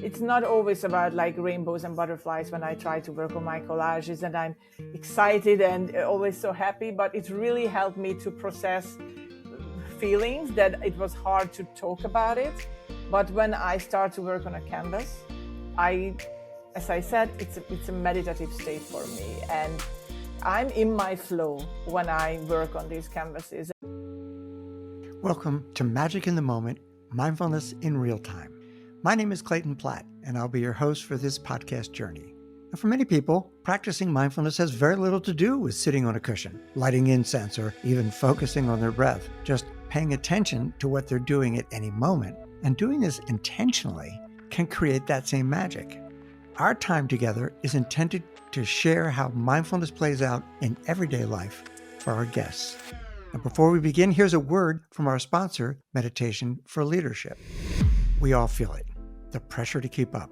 It's not always about like rainbows and butterflies when I try to work on my collages, and I'm excited and always so happy, but it really helped me to process feelings that it was hard to talk about it. But when I start to work on a canvas, as I said, it's a meditative state for me, and I'm in my flow when I work on these canvases. Welcome to Magic in the Moment, Mindfulness in Real Time. My name is Clayton Platt, and I'll be your host for this podcast journey. Now, for many people, practicing mindfulness has very little to do with sitting on a cushion, lighting incense, or even focusing on their breath. Just paying attention to what they're doing at any moment, and doing this intentionally, can create that same magic. Our time together is intended to share how mindfulness plays out in everyday life for our guests. Now, before we begin, here's a word from our sponsor, Meditation for Leadership. We all feel it, the pressure to keep up,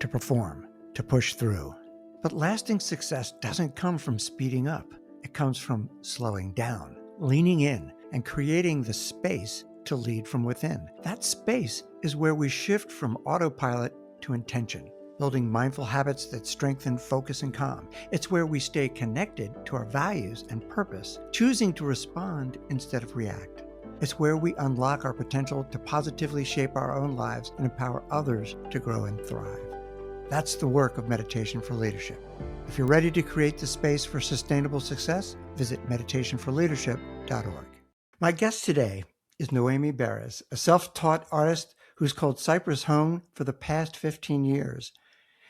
to perform, to push through. But lasting success doesn't come from speeding up. It comes from slowing down, leaning in, and creating the space to lead from within. That space is where we shift from autopilot to intention, building mindful habits that strengthen focus and calm. It's where we stay connected to our values and purpose, choosing to respond instead of react. It's where we unlock our potential to positively shape our own lives and empower others to grow and thrive. That's the work of Meditation for Leadership. If you're ready to create the space for sustainable success, visit meditationforleadership.org. My guest today is Noemi Beres, a self-taught artist who's called Cyprus home for the past 15 years.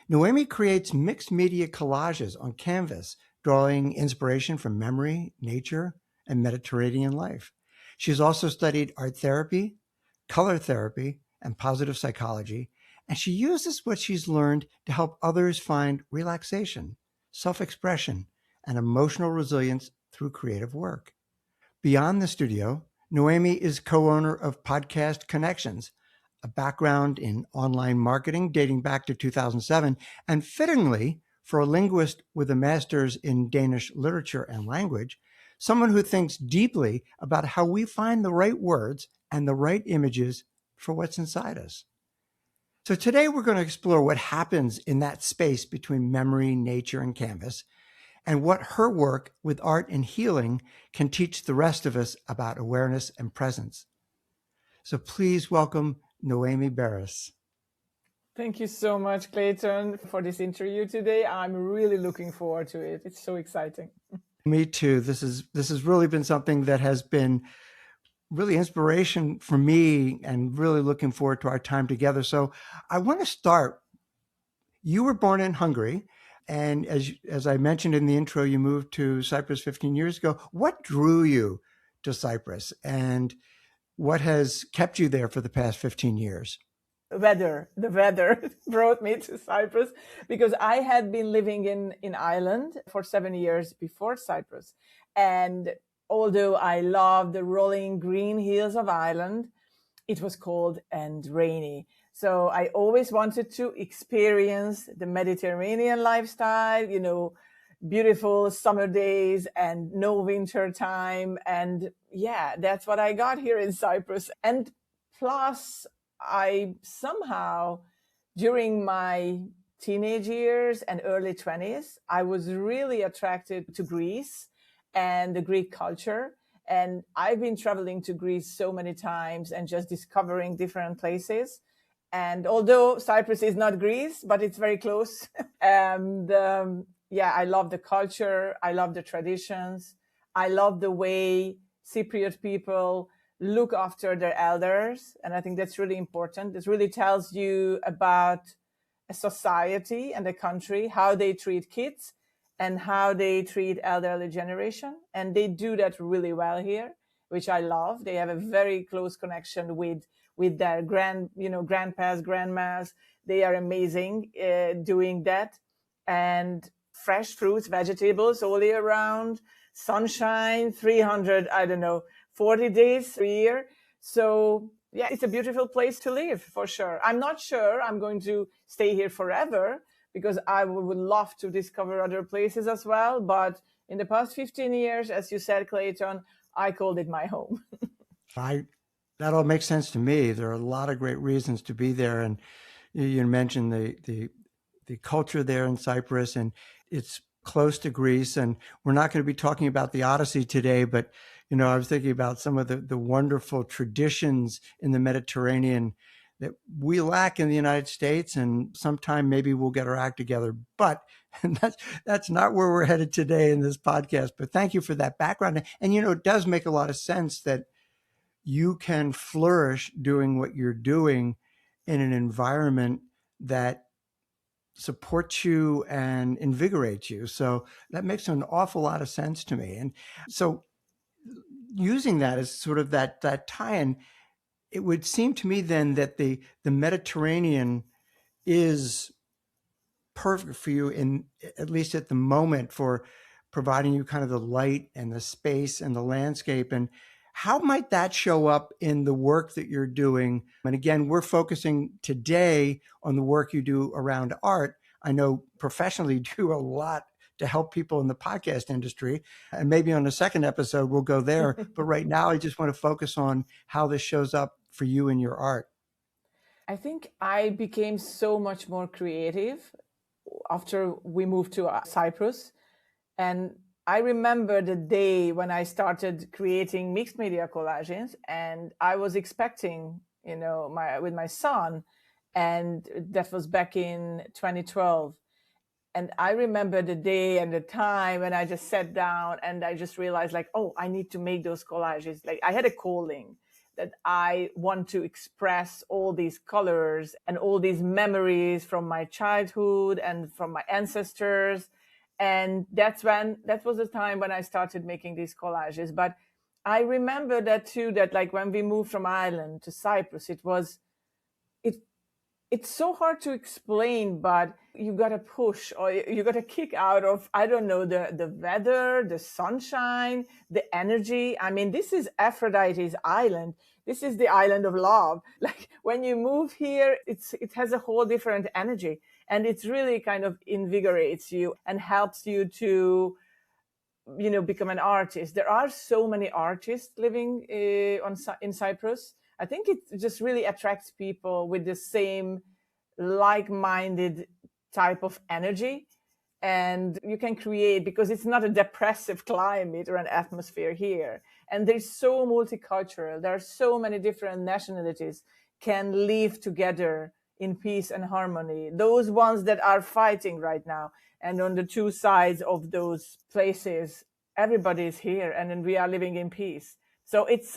Noemi creates mixed media collages on canvas, drawing inspiration from memory, nature, and Mediterranean life. She's also studied art therapy, color therapy, and positive psychology, and she uses what she's learned to help others find relaxation, self-expression, and emotional resilience through creative work. Beyond the studio, Noemi is co-owner of Podcast Connections, a background in online marketing dating back to 2007, and fittingly, for a linguist with a master's in Danish literature and language, someone who thinks deeply about how we find the right words and the right images for what's inside us. So today we're going to explore what happens in that space between memory, nature, and canvas, and what her work with art and healing can teach the rest of us about awareness and presence. So please welcome Noemi Beres. Thank you so much, Clayton, for this interview today. I'm really looking forward to it. It's so exciting. Me too. This has really been something that has been really inspiration for me, and really looking forward to our time together. So I want to start. You were born in Hungary, and as I mentioned in the intro, you moved to Cyprus 15 years ago. What drew you to Cyprus, and what has kept you there for the past 15 years? The weather brought me to Cyprus, because I had been living in Ireland for 7 years before Cyprus. And although I loved the rolling green hills of Ireland, it was cold and rainy. So I always wanted to experience the Mediterranean lifestyle, beautiful summer days and no winter time. And yeah, that's what I got here in Cyprus. And plus, I somehow, during my teenage years and early 20s, I was really attracted to Greece and the Greek culture. And I've been traveling to Greece so many times and just discovering different places. And although Cyprus is not Greece, but it's very close. And I love the culture. I love the traditions. I love the way Cypriot people look after their elders. And I think that's really important. This really tells you about a society and a country, how they treat kids and how they treat elderly generation. And they do that really well here, which I love. They have a very close connection with their grandpas, grandmas. They are amazing doing that. And fresh fruits, vegetables all year round, sunshine, 40 days a year. So yeah, it's a beautiful place to live for sure. I'm not sure I'm going to stay here forever, because I would love to discover other places as well. But in the past 15 years, as you said, Clayton, I called it my home. That all makes sense to me. There are a lot of great reasons to be there. And You mentioned the culture there in Cyprus, and it's close to Greece. And we're not going to be talking about the Odyssey today, but I was thinking about some of the wonderful traditions in the Mediterranean that we lack in the United States, and sometime maybe we'll get our act together. But that's not where we're headed today in this podcast. But thank you for that background. And it does make a lot of sense that you can flourish doing what you're doing in an environment that supports you and invigorates you. So that makes an awful lot of sense to me. And so using that as sort of that tie-in, it would seem to me then that the Mediterranean is perfect for you, in at least at the moment, for providing you kind of the light and the space and the landscape. And how might that show up in the work that you're doing? And again, we're focusing today on the work you do around art. I know professionally you do a lot to help people in the podcast industry. And maybe on the second episode, we'll go there. But right now, I just want to focus on how this shows up for you in your art. I think I became so much more creative after we moved to Cyprus. And I remember the day when I started creating mixed media collages, and I was expecting, with my son, and that was back in 2012. And I remember the day and the time when I just sat down and I just realized, like, oh, I need to make those collages. Like, I had a calling that I want to express all these colors and all these memories from my childhood and from my ancestors. And that was the time when I started making these collages. But I remember that too, that like when we moved from Ireland to Cyprus, it's so hard to explain, but you got to push, or you got to kick out of, I don't know, the weather, the sunshine, the energy. I mean, this is Aphrodite's island. This is the island of love. Like when you move here, it has a whole different energy, and it's really kind of invigorates you and helps you to, become an artist. There are so many artists living in Cyprus. I think it just really attracts people with the same like-minded type of energy. And you can create, because it's not a depressive climate or an atmosphere here. And there's so multicultural. There are so many different nationalities can live together in peace and harmony. Those ones that are fighting right now. And on the two sides of those places, everybody is here, and then we are living in peace. So it's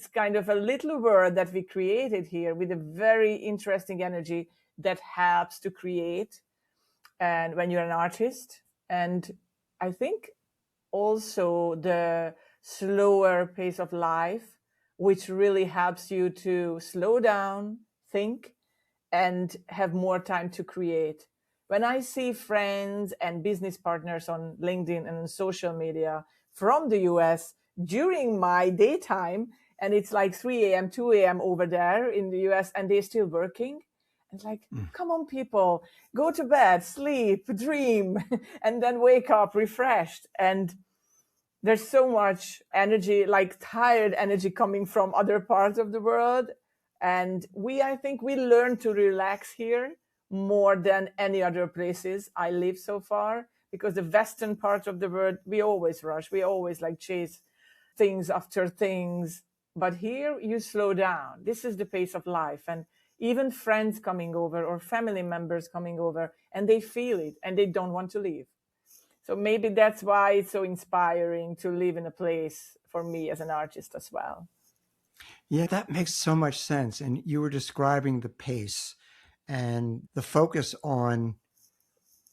kind of a little world that we created here with a very interesting energy that helps to create. And when you're an artist, and I think also the slower pace of life, which really helps you to slow down, think, and have more time to create. When I see friends and business partners on LinkedIn and on social media from the US during my daytime, and it's like 3 a.m., 2 a.m. over there in the US, and they're still working. It's like, come on, people, go to bed, sleep, dream, and then wake up refreshed. And there's so much energy, like tired energy coming from other parts of the world. And I think we learn to relax here more than any other places I live so far, because the Western part of the world, we always rush. We always like chase things after things. But here you slow down. This is the pace of life. And even friends coming over or family members coming over, and they feel it and they don't want to leave. So maybe that's why it's so inspiring to live in a place for me as an artist as well. Yeah, that makes so much sense. And you were describing the pace and the focus on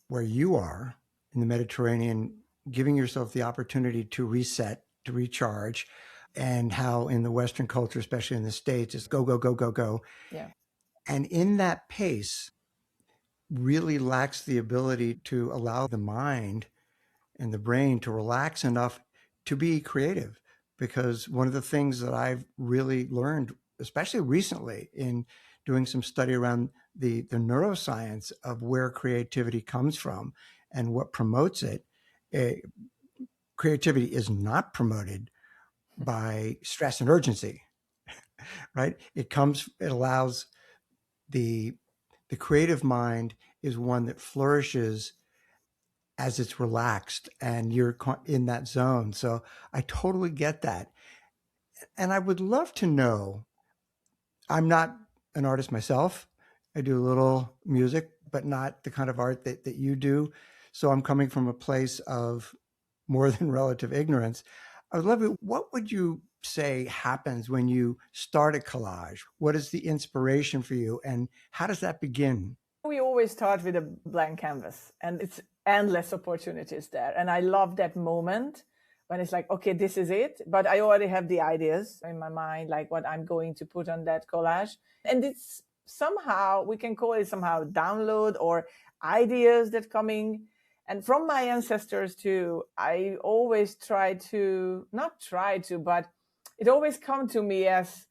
where you are in the Mediterranean, giving yourself the opportunity to reset, to recharge, and how in the Western culture, especially in the States, it's go, go, go, go, go. Yeah. And in that pace really lacks the ability to allow the mind and the brain to relax enough to be creative. Because one of the things that I've really learned, especially recently in doing some study around the neuroscience of where creativity comes from and what promotes it, creativity is not promoted by stress and urgency, right? It allows the the creative mind is one that flourishes as it's relaxed and you're in that zone. So I totally get that. And I would love to know, I'm not an artist myself. I do a little music, but not the kind of art that you do. So I'm coming from a place of more than relative ignorance. I would love it. What would you say happens when you start a collage? What is the inspiration for you, and how does that begin? We always start with a blank canvas, and it's endless opportunities there. And I love that moment when it's like, okay, this is it. But I already have the ideas in my mind, like what I'm going to put on that collage. And it's somehow, we can call it somehow download or ideas that coming. And from my ancestors too, I always try to, not try to, but it always come to me as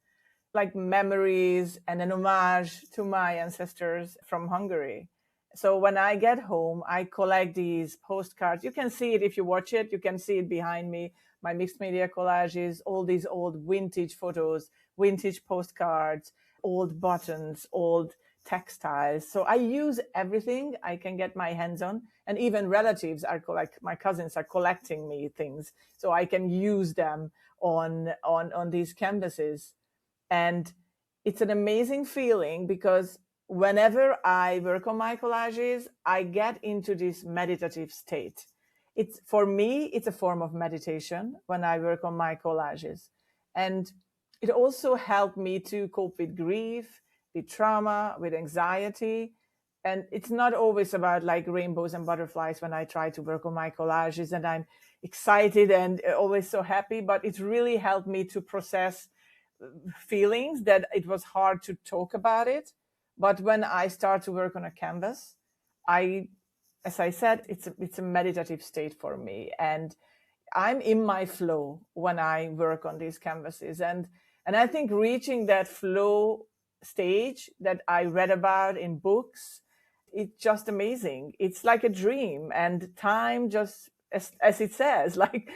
like memories and an homage to my ancestors from Hungary. So when I get home, I collect these postcards. You can see it if you watch it. You can see it behind me, my mixed media collages, all these old vintage photos, vintage postcards, old buttons, old textiles. So I use everything I can get my hands on. And even relatives are my cousins are collecting me things. So I can use them on these canvases. And it's an amazing feeling because whenever I work on my collages, I get into this meditative state. It's for me, it's a form of meditation when I work on my collages. And it also helped me to cope with grief, with trauma, with anxiety. And it's not always about like rainbows and butterflies when I try to work on my collages and I'm excited and always so happy, but it really helped me to process feelings that it was hard to talk about it. But when I start to work on a canvas, as I said, it's a meditative state for me, and I'm in my flow when I work on these canvases. And I think reaching that flow stage that I read about in books, it's just amazing. It's like a dream, and time just as it says, like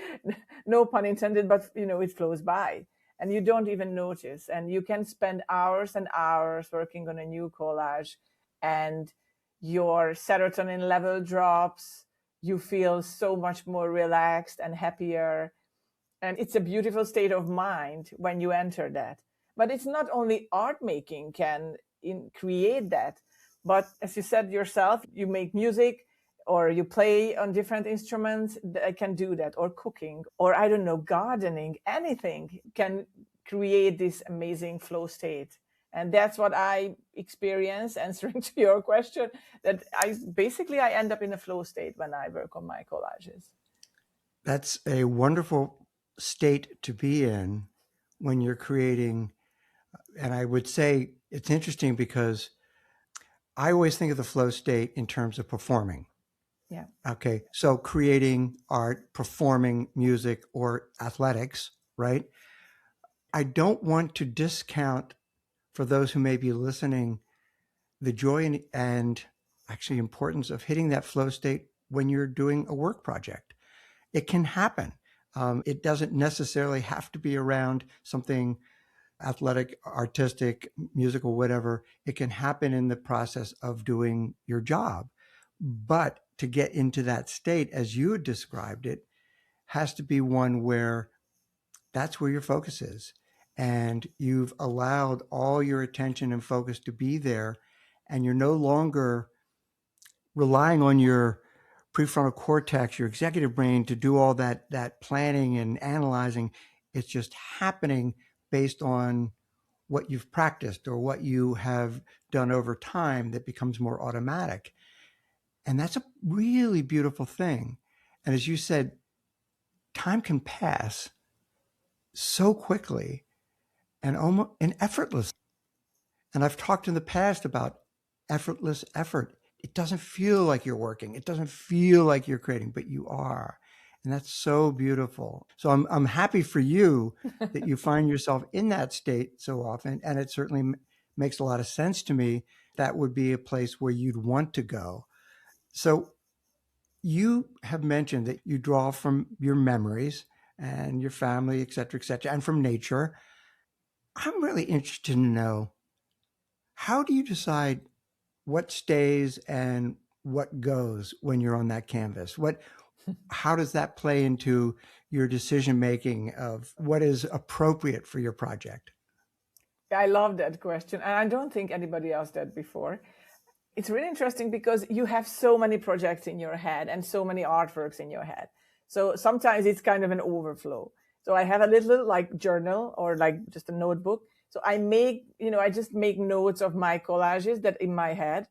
no pun intended, but it flows by and you don't even notice. And you can spend hours and hours working on a new collage, and your serotonin level drops. You feel so much more relaxed and happier. And it's a beautiful state of mind when you enter that. But it's not only art making can create that, but as you said yourself, you make music or you play on different instruments that can do that, or cooking, or I don't know, gardening, anything can create this amazing flow state. And that's what I experience, answering to your question, that I end up in a flow state when I work on my collages. That's a wonderful state to be in when you're creating. And I would say it's interesting because I always think of the flow state in terms of performing. Yeah. Okay. So creating art, performing music, or athletics, right? I don't want to discount, for those who may be listening, the joy and actually importance of hitting that flow state when you're doing a work project. It can happen. It doesn't necessarily have to be around something athletic, artistic, musical, whatever. It can happen in the process of doing your job. But to get into that state, as you had described it, has to be one where that's where your focus is. And you've allowed all your attention and focus to be there. And you're no longer relying on your prefrontal cortex, your executive brain, to do all that planning and analyzing. It's just happening based on what you've practiced or what you have done over time that becomes more automatic. And that's a really beautiful thing. And as you said, time can pass so quickly and almost and effortless. And I've talked in the past about effortless effort. It doesn't feel like you're working. It doesn't feel like you're creating, but you are. And that's so beautiful. So I'm happy for you that you find yourself in that state so often. And it certainly makes a lot of sense to me. That would be a place where you'd want to go. So you have mentioned that you draw from your memories and your family, et cetera, and from nature. I'm really interested to know, how do you decide what stays and what goes when you're on that canvas? How does that play into your decision making of what is appropriate for your project? I love that question. And I don't think anybody asked that before. It's really interesting because you have so many projects in your head and so many artworks in your head. So sometimes it's kind of an overflow. So I have a little like journal or like just a notebook. So I just make notes of my collages that in my head.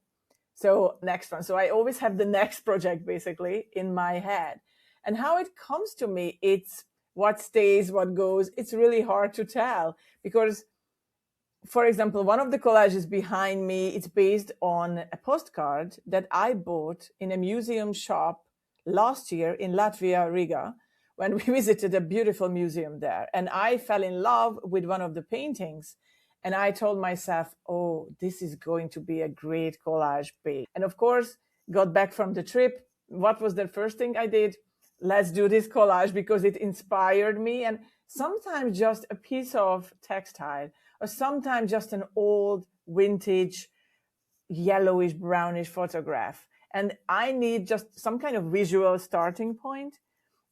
So next one. So I always have the next project basically in my head. And how it comes to me, it's what stays, what goes. It's really hard to tell because, for example, one of the collages behind me, it's based on a postcard that I bought in a museum shop last year in Latvia, Riga, when we visited a beautiful museum there. And I fell in love with one of the paintings. And I told myself, oh, this is going to be a great collage page. And of course, got back from the trip. What was the first thing I did? Let's do this collage because it inspired me. And sometimes just a piece of textile, or sometimes just an old vintage yellowish brownish photograph. And I need just some kind of visual starting point.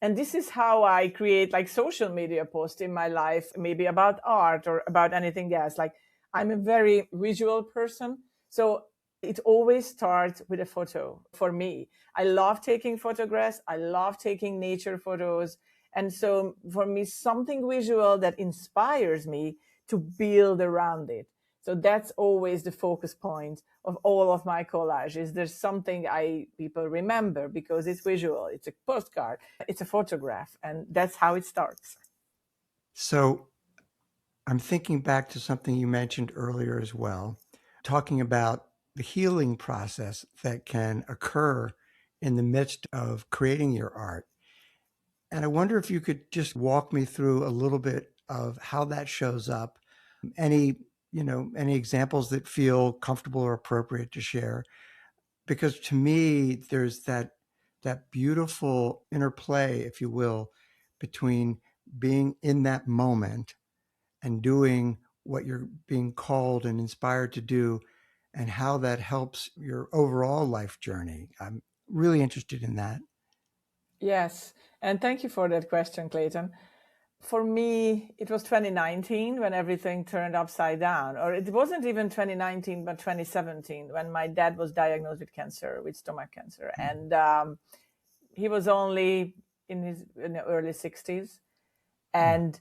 And this is how I create like social media posts in my life, maybe about art or about anything else. Like I'm a very visual person. So it always starts with a photo for me. I love taking photographs. I love taking nature photos. And so for me, something visual that inspires me to build around it. So that's always the focus point of all of my collages. There's something people remember because it's visual. It's a postcard, it's a photograph, and that's how it starts. So I'm thinking back to something you mentioned earlier as well, talking about the healing process that can occur in the midst of creating your art. And I wonder if you could just walk me through a little bit of how that shows up. Any examples that feel comfortable or appropriate to share? Because to me, there's that beautiful interplay, if you will, between being in that moment and doing what you're being called and inspired to do, and how that helps your overall life journey. I'm really interested in that. Yes. And thank you for that question, Clayton. For me, it was 2019 when everything turned upside down. Or it wasn't even 2019, but 2017 when my dad was diagnosed with cancer, with stomach cancer. And he was only in the early 60s. And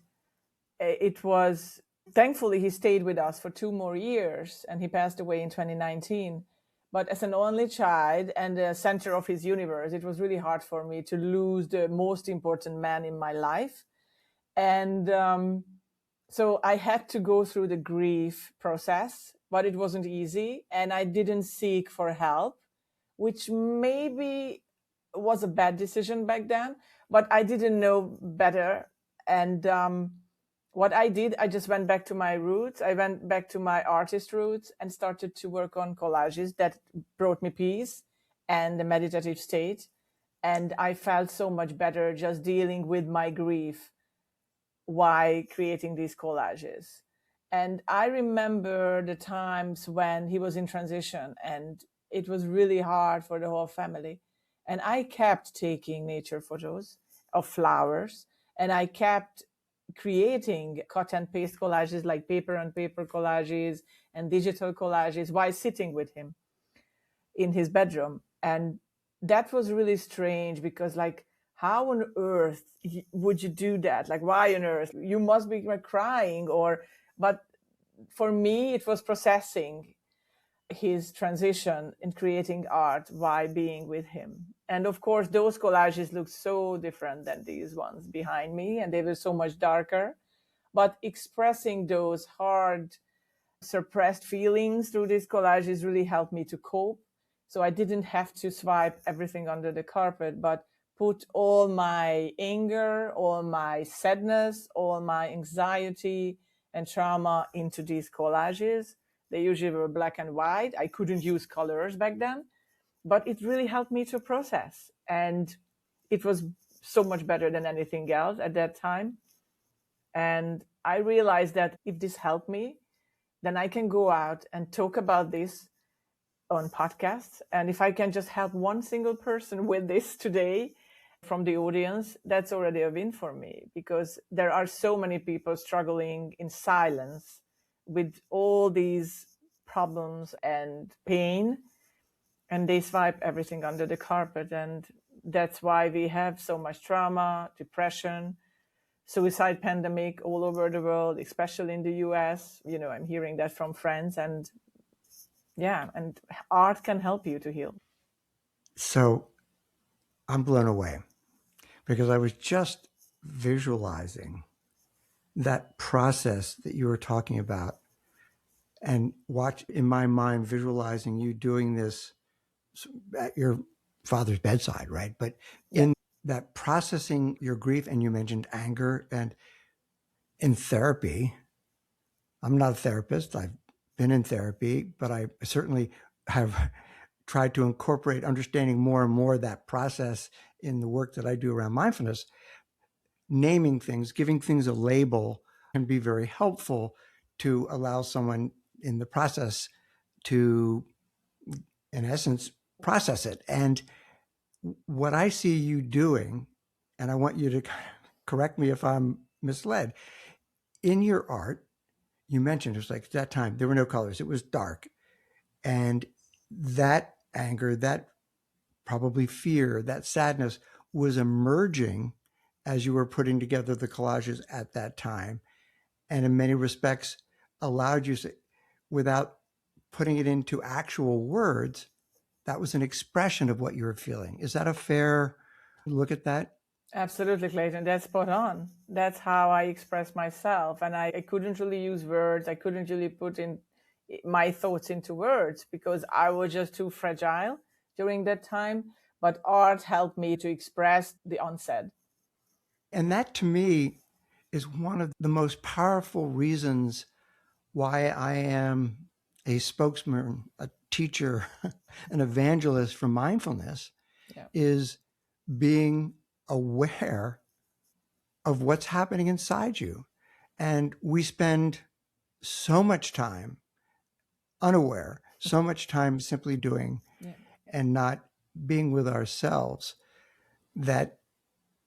it was, thankfully, he stayed with us for 2 more years and he passed away in 2019. But as an only child and the center of his universe, it was really hard for me to lose the most important man in my life. And so I had to go through the grief process, but it wasn't easy. And I didn't seek for help, which maybe was a bad decision back then, but I didn't know better. And what I did, I just went back to my roots. I went back to my artist roots and started to work on collages that brought me peace and a meditative state. And I felt so much better just dealing with my grief while creating these collages. And I remember the times when he was in transition and it was really hard for the whole family. And I kept taking nature photos of flowers and I kept creating cut and paste collages, like paper and paper collages and digital collages while sitting with him in his bedroom. And that was really strange because like, how on earth would you do that? Like, why on earth? You must be like crying but for me, it was processing his transition in creating art while being with him. And of course, those collages look so different than these ones behind me, and they were so much darker. But expressing those hard, suppressed feelings through these collages really helped me to cope. So I didn't have to swipe everything under the carpet, but put all my anger, all my sadness, all my anxiety and trauma into these collages. They usually were black and white. I couldn't use colors back then, but it really helped me to process. And it was so much better than anything else at that time. And I realized that if this helped me, then I can go out and talk about this on podcasts. And if I can just help one single person with this today from the audience, that's already a win for me, because there are so many people struggling in silence with all these problems and pain, and they swipe everything under the carpet. And that's why we have so much trauma, depression, suicide pandemic all over the world, especially in the US. I'm hearing that from friends. And and art can help you to heal. So I'm blown away because I was just visualizing that process that you were talking about, and watch in my mind visualizing you doing this at your father's bedside, right? But in that processing your grief, and you mentioned anger, and in therapy, I'm not a therapist. I've been in therapy, but I certainly have tried to incorporate understanding more and more that process in the work that I do around mindfulness. Naming things, giving things a label can be very helpful to allow someone in the process to, in essence, process it. And what I see you doing, and I want you to correct me if I'm misled, in your art, you mentioned it was like at that time, there were no colors. It was dark. And that anger, that probably fear, that sadness was emerging as you were putting together the collages at that time. And in many respects, allowed you to, without putting it into actual words, that was an expression of what you were feeling. Is that a fair look at that? Absolutely, Clayton. That's spot on. That's how I express myself. And I couldn't really use words. I couldn't really put in my thoughts into words because I was just too fragile during that time. But art helped me to express the unsaid. And that, to me, is one of the most powerful reasons why I am a spokesman, a teacher, an evangelist for mindfulness, is being aware of what's happening inside you. And we spend so much time unaware, so much time simply doing and not being with ourselves, that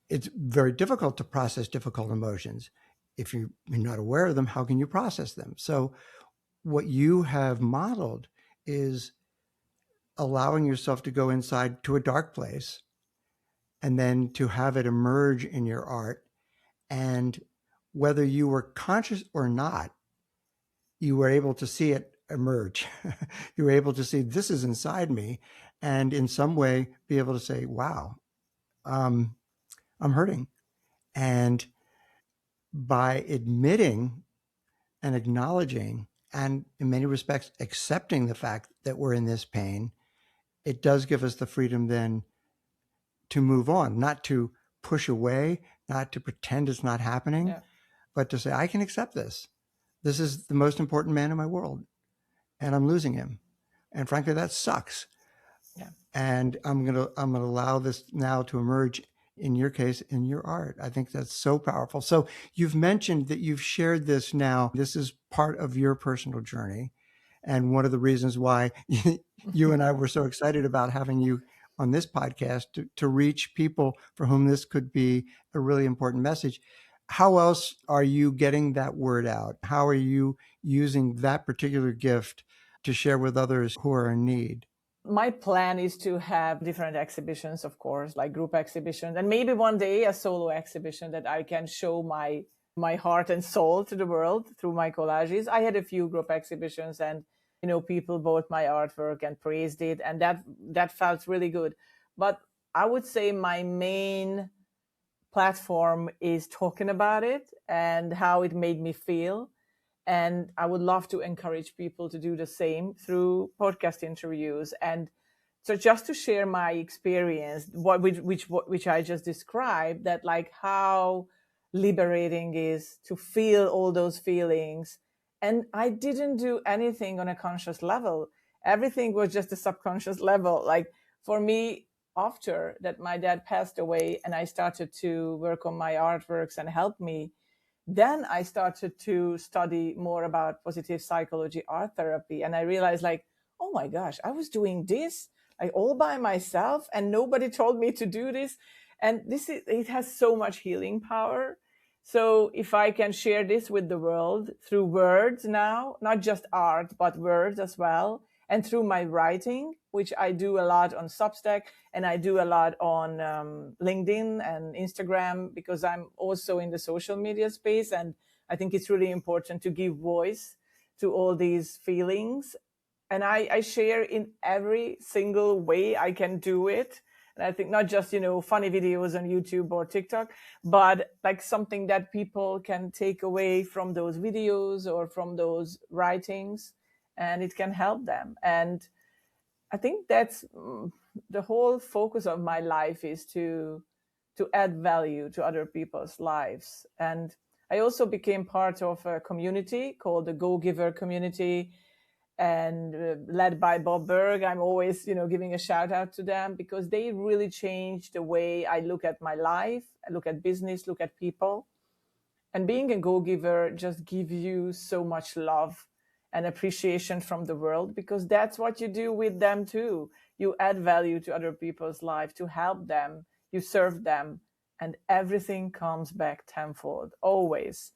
it's very difficult to process difficult emotions. If you're not aware of them, how can you process them? So what you have modeled is allowing yourself to go inside to a dark place and then to have it emerge in your art. And whether you were conscious or not, you were able to see it emerge. You were able to see, this is inside me, and in some way be able to say, wow, I'm hurting. And by admitting and acknowledging, and in many respects, accepting the fact that we're in this pain, it does give us the freedom then to move on, not to push away, not to pretend it's not happening, but to say, I can accept this. This is the most important man in my world, and I'm losing him. And frankly, that sucks. And I'm gonna allow this now to emerge, in your case, in your art. I think that's so powerful. So you've mentioned that you've shared this now. This is part of your personal journey. And one of the reasons why you and I were so excited about having you on this podcast to reach people for whom this could be a really important message. How else are you getting that word out? How are you using that particular gift to share with others who are in need? My plan is to have different exhibitions, of course, like group exhibitions, and maybe one day a solo exhibition that I can show my heart and soul to the world through my collages. I had a few group exhibitions, and people bought my artwork and praised it, and that felt really good. But I would say my main platform is talking about it and how it made me feel. And I would love to encourage people to do the same through podcast interviews. And so just to share my experience, which I just described, that like how liberating is to feel all those feelings. And I didn't do anything on a conscious level. Everything was just a subconscious level. Like for me, after that my dad passed away and I started to work on my artworks and help me, then I started to study more about positive psychology, art therapy. And I realized like, oh my gosh, I was doing this like all by myself and nobody told me to do this. And it has so much healing power. So if I can share this with the world through words now, not just art, but words as well, and through my writing, which I do a lot on Substack and I do a lot on LinkedIn and Instagram, because I'm also in the social media space. And I think it's really important to give voice to all these feelings. And I share in every single way I can do it. And I think not just, funny videos on YouTube or TikTok, but like something that people can take away from those videos or from those writings, and it can help them. And I think that's the whole focus of my life, is to add value to other people's lives. And I also became part of a community called the Go Giver community, and led by Bob Berg. I'm always, giving a shout out to them, because they really changed the way I look at my life, I look at business, look at people. And being a go-giver just gives you so much love and appreciation from the world, because that's what you do with them too. You add value to other people's life to help them, you serve them, and everything comes back tenfold, always.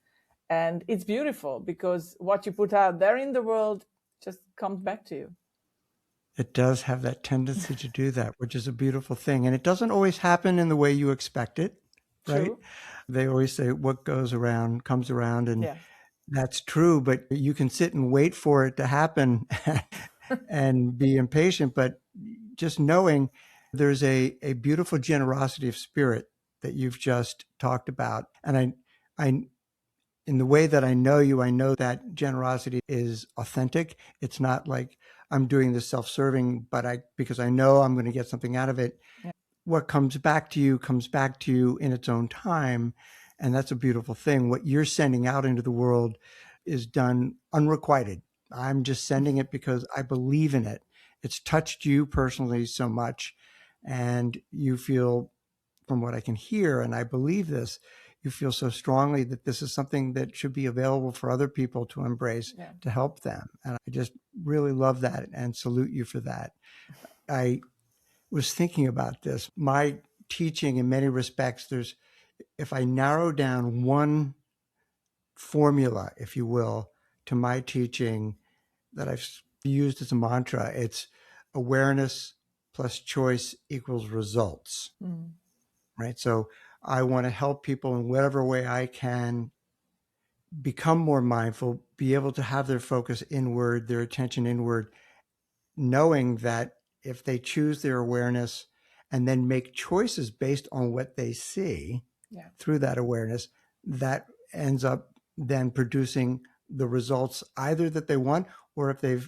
And it's beautiful, because what you put out there in the world just comes back to you. It does have that tendency to do that, which is a beautiful thing. And it doesn't always happen in the way you expect it, right? True. They always say what goes around comes around, and Yeah. that's true, but you can sit and wait for it to happen and be impatient. But just knowing there's a beautiful generosity of spirit that you've just talked about. And I in the way that I know you, I know that generosity is authentic. It's not like I'm doing this self-serving, but because I know I'm going to get something out of it. Yeah. What comes back to you in its own time. And that's a beautiful thing. What you're sending out into the world is done unrequited. I'm just sending it because I believe in it. It's touched you personally so much. And you feel, from what I can hear, and I believe this, you feel so strongly that this is something that should be available for other people to embrace, to help them. And I just really love that and salute you for that. I was thinking about this. My teaching, in many respects, if I narrow down one formula, if you will, to my teaching that I've used as a mantra, it's awareness plus choice equals results. Right? So I want to help people in whatever way I can become more mindful, be able to have their focus inward, their attention inward, knowing that if they choose their awareness and then make choices based on what they see through that awareness, that ends up then producing the results either that they want, or if they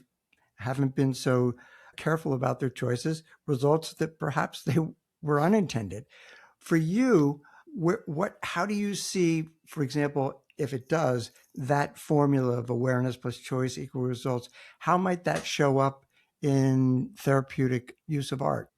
haven't been so careful about their choices, results that perhaps they were unintended. For you, how do you see, for example, if it does, that formula of awareness plus choice equal results, how might that show up in therapeutic use of art?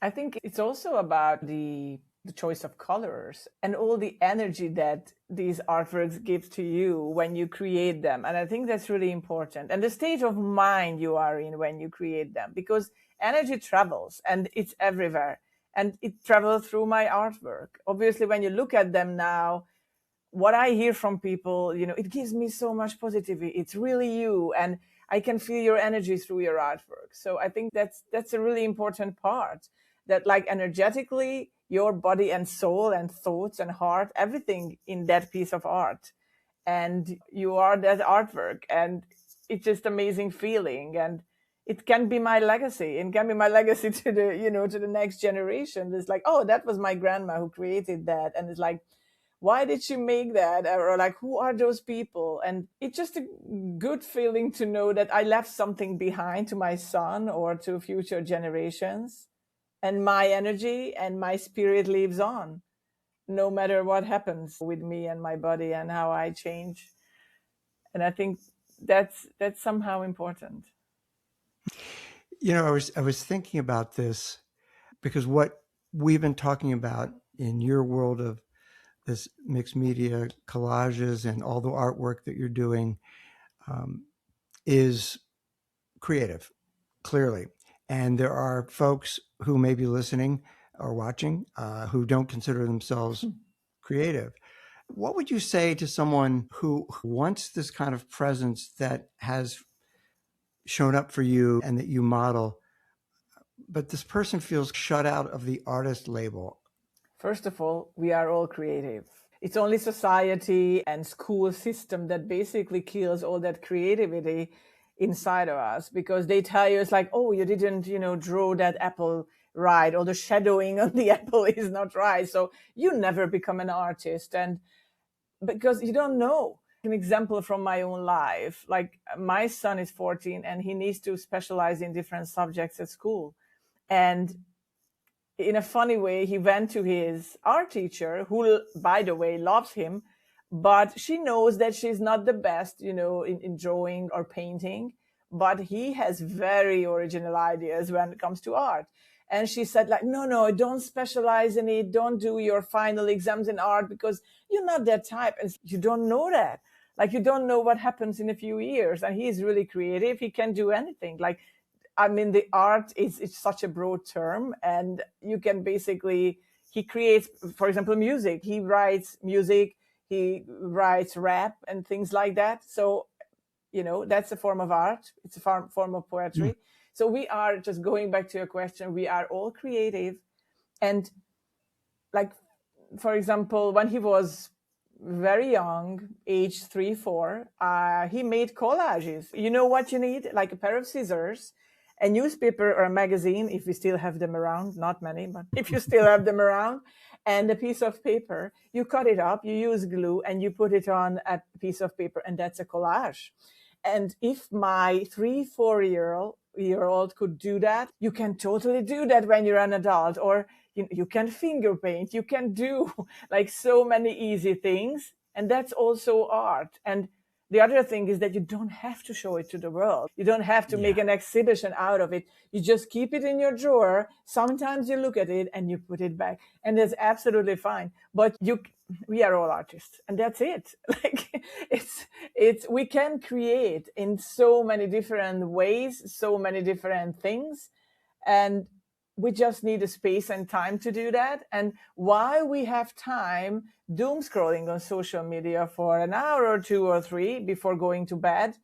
I think it's also about the choice of colors and all the energy that these artworks give to you when you create them. And I think that's really important. And the state of mind you are in when you create them, because energy travels and it's everywhere. And it travels through my artwork. Obviously, when you look at them now, what I hear from people, it gives me so much positivity. It's really you. And I can feel your energy through your artwork. So I think that's a really important part, that like energetically, your body and soul and thoughts and heart, everything in that piece of art. And you are that artwork. And it's just amazing feeling. And it can be my legacy. It can be my legacy to to the next generation. It's like, oh, that was my grandma who created that. And it's like, why did she make that? Or like, who are those people? And it's just a good feeling to know that I left something behind to my son or to future generations. And my energy and my spirit lives on, no matter what happens with me and my body and how I change. And I think that's somehow important. I was thinking about this because what we've been talking about in your world of this mixed media collages and all the artwork that you're doing is creative. clearly. And there are folks who may be listening or watching who don't consider themselves creative. What would you say to someone who wants this kind of presence that has shown up for you and that you model, but this person feels shut out of the artist label? First of all, we are all creative. It's only society and school system that basically kills all that creativity inside of us, because they tell you, it's like, oh, you didn't, draw that apple right, or the shadowing on the apple is not right, so you never become an artist. And because you don't know. An example from my own life, like my son is 14 and he needs to specialize in different subjects at school. And in a funny way, he went to his art teacher, who, by the way, loves him, but she knows that she's not the best, in drawing or painting, but he has very original ideas when it comes to art. And she said, like, no, don't specialize in it. Don't do your final exams in art because you're not that type. And you don't know that. Like, you don't know what happens in a few years. And he's really creative. He can do anything. Like, I mean, the art it's such a broad term, and you can basically, he creates, for example, music. He writes music, he writes rap and things like that. So, that's a form of art. It's a form of poetry. So we are, just going back to your question, we are all creative. And like, for example, when he was very young, age 3, 4, he made collages. You know what you need? Like a pair of scissors, a newspaper or a magazine, if we still have them around, not many, but if you still have them around, and a piece of paper. You cut it up, you use glue, and you put it on a piece of paper, and that's a collage. And if my 3, 4-year-old could do that, you can totally do that when you're an adult. Or you can finger paint, you can do like so many easy things. And that's also art. And the other thing is that you don't have to show it to the world. You don't have to make an exhibition out of it. You just keep it in your drawer. Sometimes you look at it and you put it back, and that's absolutely fine. But we are all artists, and that's it. Like, we can create in so many different ways, so many different things. And we just need a space and time to do that. And while we have time doom scrolling on social media for an hour or 2 or 3 before going to bed,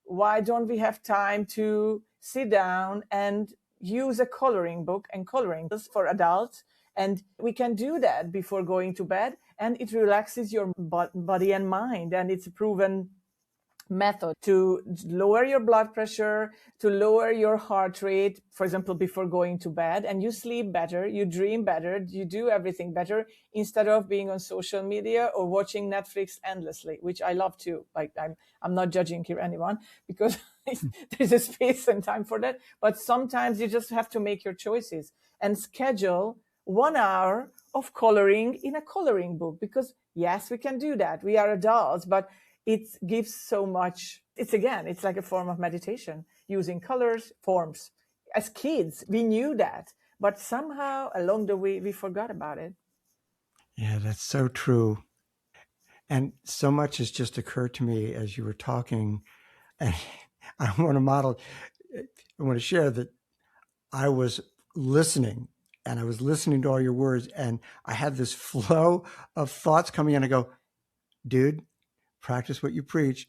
why don't we have time to sit down and use a coloring book and coloring for adults? And we can do that before going to bed, and it relaxes your body and mind. And it's a proven method to lower your blood pressure, to lower your heart rate, for example, before going to bed. And you sleep better, you dream better, you do everything better, instead of being on social media or watching Netflix endlessly, which I love too. Like, I'm not judging here anyone, because there's a space and time for that. But sometimes you just have to make your choices and schedule 1 hour of coloring in a coloring book, because yes, we can do that. We are adults, but it gives so much. It's like a form of meditation, using colors, forms. As kids, we knew that, but somehow along the way, we forgot about it. Yeah, that's so true. And so much has just occurred to me as you were talking. And I want to share that I was listening, and I was listening to all your words, and I had this flow of thoughts coming in. I go, dude, practice what you preach.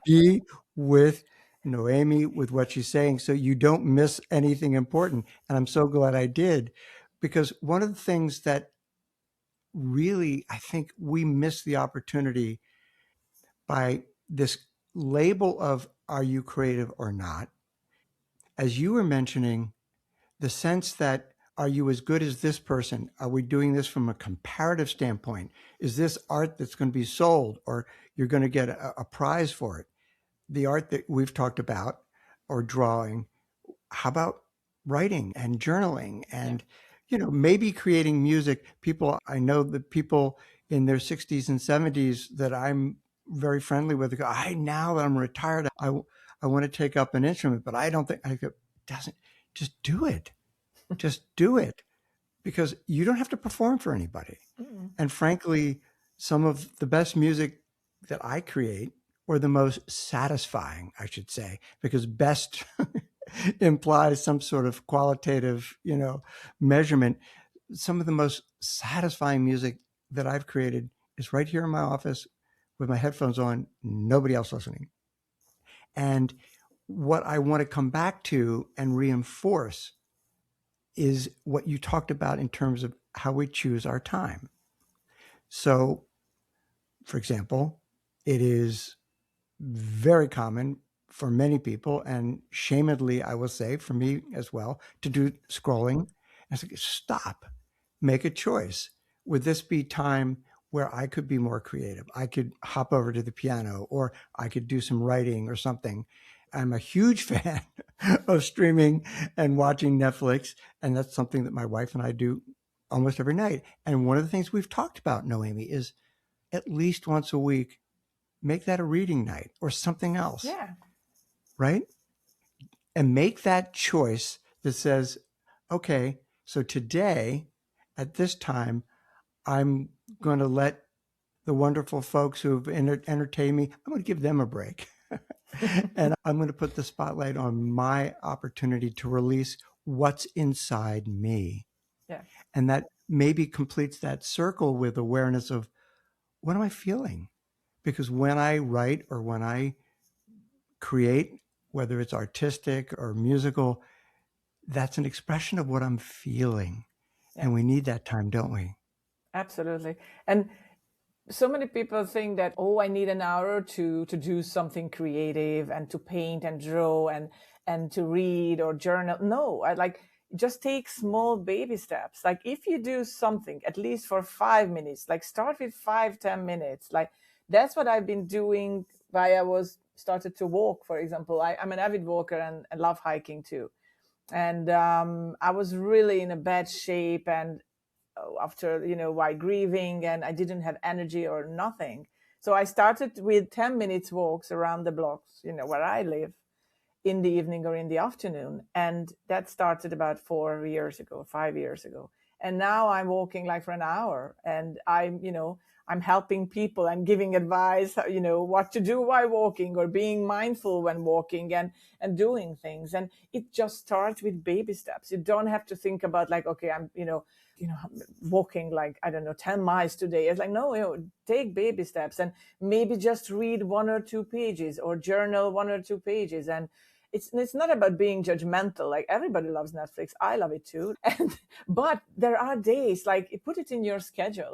Be with Noemi, with what she's saying, so you don't miss anything important. And I'm so glad I did, because one of the things that really, I think we miss the opportunity by this label of, are you creative or not? As you were mentioning, the sense that, are you as good as this person? Are we doing this from a comparative standpoint? Is this art that's going to be sold, or you're going to get a prize for it? The art that we've talked about, or drawing, how about writing and journaling and, maybe creating music? I know the people in their 60s and 70s that I'm very friendly with go, now that I'm retired, I want to take up an instrument, but I don't think, just do it. Just do it, because you don't have to perform for anybody. Mm-hmm. And frankly, some of the best music that I create, or the most satisfying, I should say, because best implies some sort of qualitative, measurement. Some of the most satisfying music that I've created is right here in my office with my headphones on, nobody else listening. And what I want to come back to and reinforce is what you talked about in terms of how we choose our time. So, for example, it is very common for many people, and shamedly, I will say, for me as well, to do scrolling. And say, stop, make a choice. Would this be time where I could be more creative? I could hop over to the piano, or I could do some writing or something. I'm a huge fan of streaming and watching Netflix, and that's something that my wife and I do almost every night. And one of the things we've talked about, Noemi, is at least once a week, make that a reading night or something else. Yeah. Right? And make that choice that says, okay, so today at this time, I'm going to let the wonderful folks who've entertained me, I'm going to give them a break. And I'm going to put the spotlight on my opportunity to release what's inside me. Yeah. And that maybe completes that circle with awareness of, what am I feeling? Because when I write or when I create, whether it's artistic or musical, that's an expression of what I'm feeling. Yeah. And we need that time, don't we? Absolutely. And so many people think that, oh, I need an hour to do something creative and to paint and draw and to read or journal. No, just take small baby steps. Like if you do something, at least for 5 minutes, like start with 5-10 minutes. Like that's what I've been doing while I started to walk, for example. I'm an avid walker and I love hiking too. And I was really in a bad shape, and after, while grieving, and I didn't have energy or nothing. So I started with 10 minutes walks around the blocks, where I live, in the evening or in the afternoon. And that started about 5 years ago. And now I'm walking like for an hour, and I'm helping people and giving advice, what to do while walking, or being mindful when walking and doing things. And it just starts with baby steps. You don't have to think about like, okay, I'm, walking like, I don't know, 10 miles today. It's like, no, take baby steps and maybe just read 1 or 2 pages or journal 1 or 2 pages. And it's not about being judgmental. Like everybody loves Netflix. I love it too. But there are days, like put it in your schedule,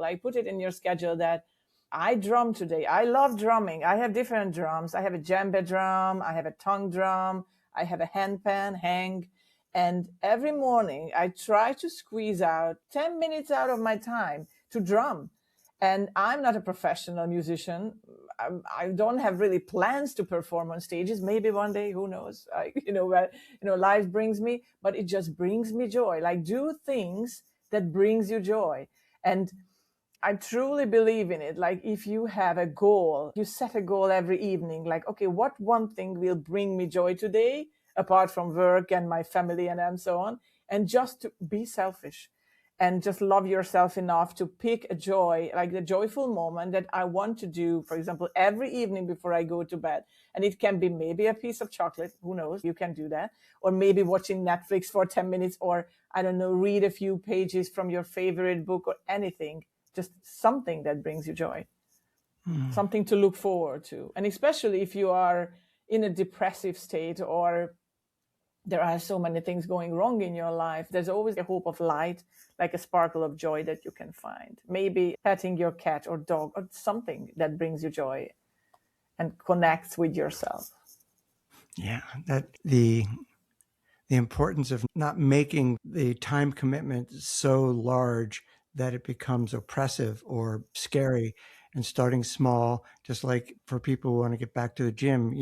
that I drum today. I love drumming. I have different drums. I have a djembe drum. I have a tongue drum. I have a handpan, hang. And every morning I try to squeeze out 10 minutes out of my time to drum. And I'm not a professional musician. I don't have really plans to perform on stages. Maybe one day, who knows, where, life brings me, but it just brings me joy. Like do things that brings you joy. And I truly believe in it. Like if you have a goal, you set a goal every evening, like, okay, what one thing will bring me joy today, apart from work and my family and so on, and just to be selfish and just love yourself enough to pick a joy, like the joyful moment that I want to do, for example, every evening before I go to bed. And it can be maybe a piece of chocolate, who knows, you can do that. Or maybe watching Netflix for 10 minutes, or I don't know, read a few pages from your favorite book or anything, just something that brings you joy, something to look forward to. And especially if you are in a depressive state, or there are so many things going wrong in your life, there's always a hope of light, like a sparkle of joy that you can find. Maybe petting your cat or dog or something that brings you joy and connects with yourself. Yeah, that the importance of not making the time commitment so large that it becomes oppressive or scary, and starting small, just like for people who want to get back to the gym,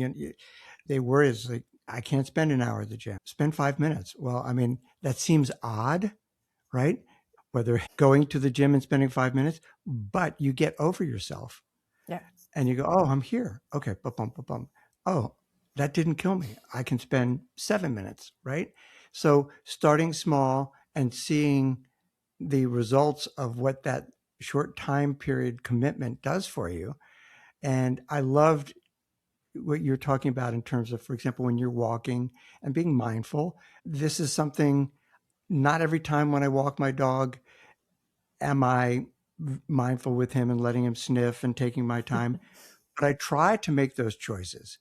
they worry, it's like, I can't spend an hour at the gym. Spend 5 minutes. Well, I mean, that seems odd, right? Whether going to the gym and spending 5 minutes, but you get over yourself. Yeah. And you go, oh, I'm here. Okay. Ba-bum. Oh, that didn't kill me. I can spend 7 minutes, right? So starting small and seeing the results of what that short time period commitment does for you. And I loved what you're talking about in terms of, for example, when you're walking and being mindful. This is something, not every time when I walk my dog am I mindful with him and letting him sniff and taking my time, but I try to make those choices.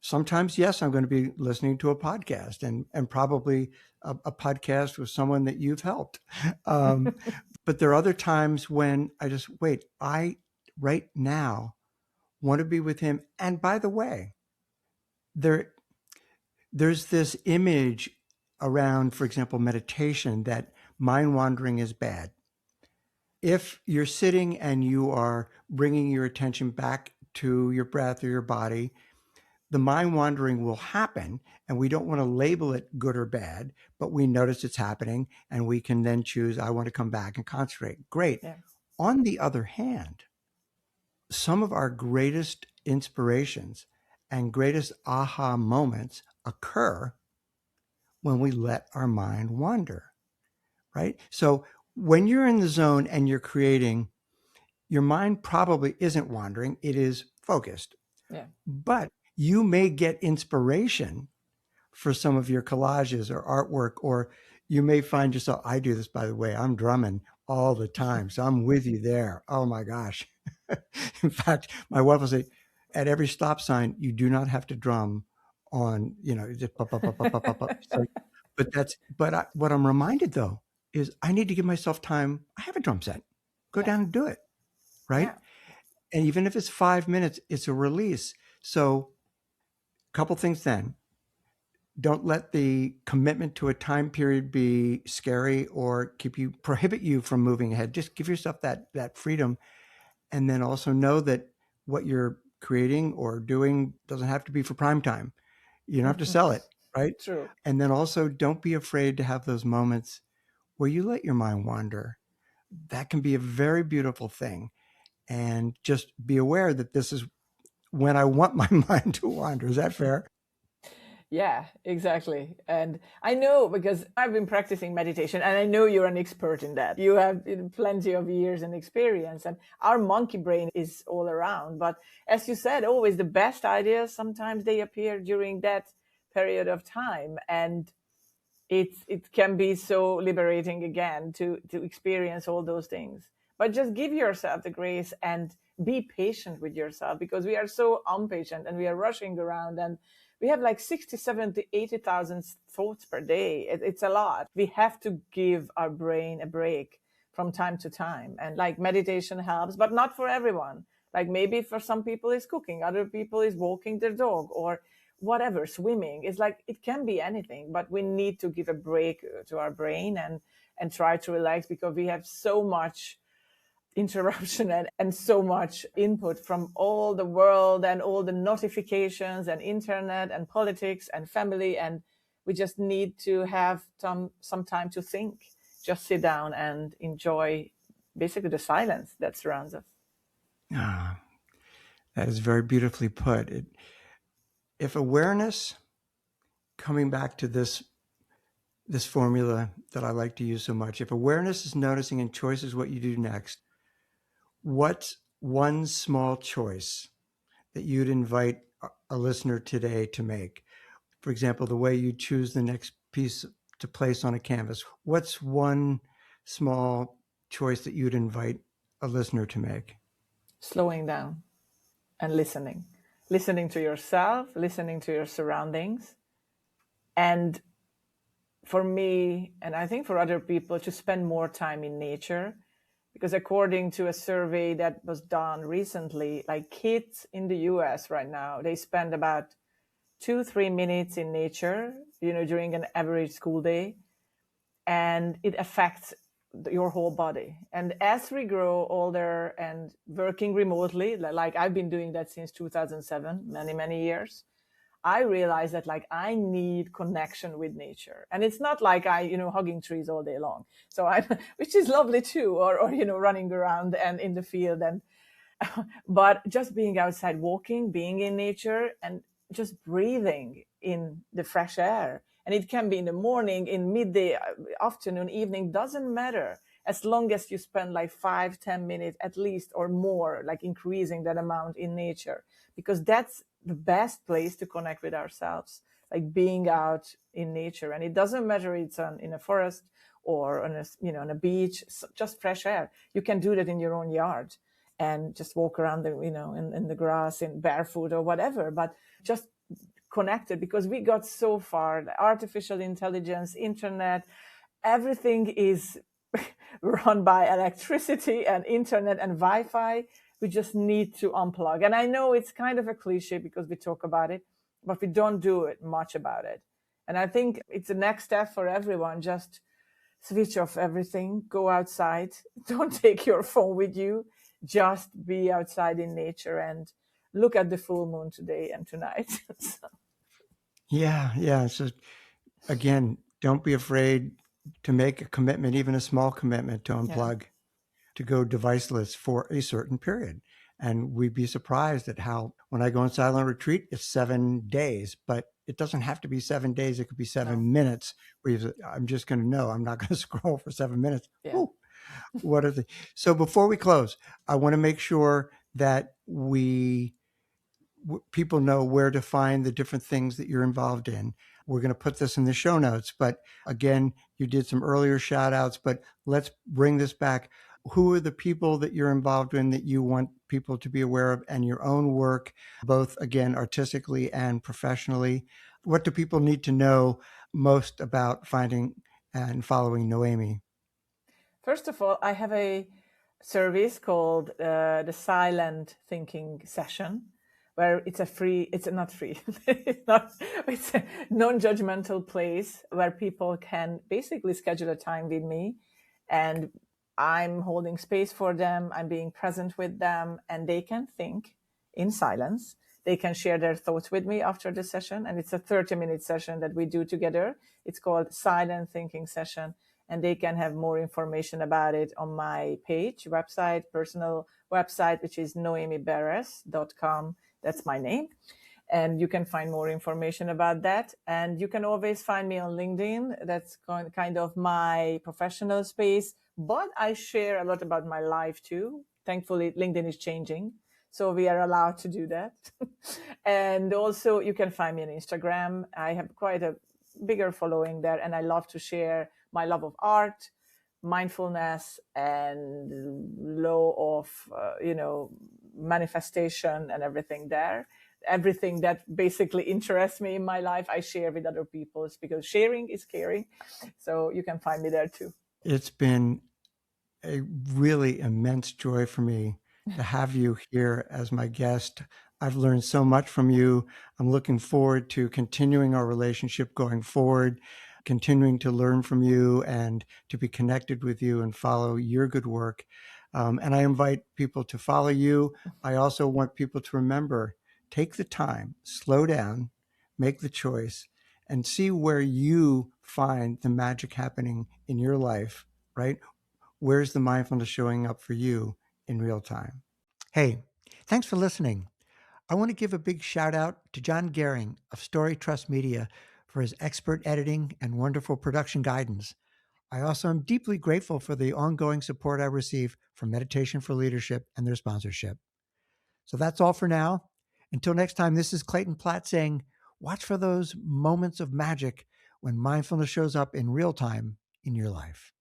Sometimes, yes, I'm going to be listening to a podcast and probably a podcast with someone that you've helped. But there are other times when I just wait. I right now want to be with him. And by the way, there's this image around, for example, meditation, that mind wandering is bad. If you're sitting and you are bringing your attention back to your breath or your body, the mind wandering will happen, and we don't want to label it good or bad, but we notice it's happening, and we can then choose, I want to come back and concentrate. Great. Yeah. On the other hand, some of our greatest inspirations and greatest aha moments occur when we let our mind wander, right? So when you're in the zone and you're creating, your mind probably isn't wandering, it is focused. Yeah. But you may get inspiration for some of your collages or artwork, or you may find yourself, I do this, by the way, I'm drumming all the time. So I'm with you there. Oh my gosh. In fact, my wife will say, at every stop sign, you do not have to drum on, just pop, pop, pop, pop, pop, pop, pop. So, what I'm reminded though, is I need to give myself time. I have a drum set, go down and do it. Right. Yeah. And even if it's 5 minutes, it's a release. So a couple things then. Don't let the commitment to a time period be scary or prohibit you from moving ahead. Just give yourself that freedom. And then also know that what you're creating or doing doesn't have to be for prime time. You don't have to sell it, right? True. And then also don't be afraid to have those moments where you let your mind wander. That can be a very beautiful thing. And just be aware that this is when I want my mind to wander. Is that fair? Yeah, exactly. And I know, because I've been practicing meditation, and I know you're an expert in that. You have plenty of years and experience, and our monkey brain is all around. But as you said, always the best ideas, sometimes they appear during that period of time. And it can be so liberating again to experience all those things. But just give yourself the grace and be patient with yourself, because we are so impatient and we are rushing around, and we have like 60, 70, 80,000 thoughts per day. It's a lot. We have to give our brain a break from time to time. And like meditation helps, but not for everyone. Like maybe for some people it's cooking, other people is walking their dog, or whatever, swimming. It's like, it can be anything, but we need to give a break to our brain and try to relax, because we have so much interruption and so much input from all the world and all the notifications and internet and politics and family. And we just need to have some time to think, just sit down and enjoy basically the silence that surrounds us. Ah, that is very beautifully put. If awareness, coming back to this formula that I like to use so much, if awareness is noticing and choice is what you do next, what's one small choice that you'd invite a listener today to make? For example, the way you choose the next piece to place on a canvas. What's one small choice that you'd invite a listener to make? Slowing down and listening to yourself, listening to your surroundings. And for me, and I think for other people, to spend more time in nature. Because according to a survey that was done recently, like kids in the US right now, they spend about 2-3 minutes in nature, during an average school day. And it affects your whole body. And as we grow older and working remotely, like I've been doing that since 2007, many, many years, I realized that like I need connection with nature. And it's not like I, hugging trees all day long. So which is lovely too, or running around and in the field. And, but just being outside, walking, being in nature, and just breathing in the fresh air. And it can be in the morning, in midday, afternoon, evening, doesn't matter. as long as you spend like 5-10 minutes at least or more, like increasing that amount in nature, because that's the best place to connect with ourselves, like being out in nature. And it doesn't matter it's in a forest or on on a beach, just fresh air. You can do that in your own yard and just walk around in the grass in barefoot or whatever, but just connected, because we got so far. The artificial intelligence, internet, everything is run by electricity and internet and Wi-Fi. We just need to unplug. And I know it's kind of a cliche because we talk about it, but we don't do it much about it. And I think it's the next step for everyone. Just switch off everything, go outside, don't take your phone with you, just be outside in nature and look at the full moon today and tonight. So. Yeah. So again, don't be afraid to make a commitment, even a small commitment, to unplug, to go deviceless for a certain period. And we'd be surprised at how, when I go on silent retreat, it's 7 days, but it doesn't have to be 7 days. It could be 7 minutes where I'm just going to know I'm not going to scroll for 7 minutes. Yeah. Ooh, what are the, so before we close, I want to make sure that people know where to find the different things that you're involved in. We're going to put this in the show notes, but again, you did some earlier shout outs, but let's bring this back. Who are the people that you're involved in that you want people to be aware of, and your own work, both again, artistically and professionally? What do people need to know most about finding and following Noemi? First of all, I have a service called the Silent Thinking Session, where it's not free, it's a non-judgmental place where people can basically schedule a time with me, and I'm holding space for them, I'm being present with them, and they can think in silence. They can share their thoughts with me after the session, and it's a 30-minute session that we do together. It's called Silent Thinking Session, and they can have more information about it on my personal website, which is noemiberes.com. That's my name. And you can find more information about that. And you can always find me on LinkedIn. That's kind of my professional space. But I share a lot about my life too. Thankfully, LinkedIn is changing, so we are allowed to do that. And also, you can find me on Instagram. I have quite a bigger following there, and I love to share my love of art, mindfulness, and law of manifestation and everything there. Everything that basically interests me in my life, I share with other people, because sharing is caring. So you can find me there too. It's been a really immense joy for me to have you here as my guest. I've learned so much from you. I'm looking forward to continuing our relationship going forward, continuing to learn from you and to be connected with you and follow your good work. And I invite people to follow you. I also want people to remember, take the time, slow down, make the choice, and see where you find the magic happening in your life, right? Where's the mindfulness showing up for you in real time? Hey, thanks for listening. I want to give a big shout out to John Gehring of Story Trust Media for his expert editing and wonderful production guidance. I also am deeply grateful for the ongoing support I receive from Meditation for Leadership and their sponsorship. So that's all for now. Until next time, this is Clayton Platt saying, watch for those moments of magic when mindfulness shows up in real time in your life.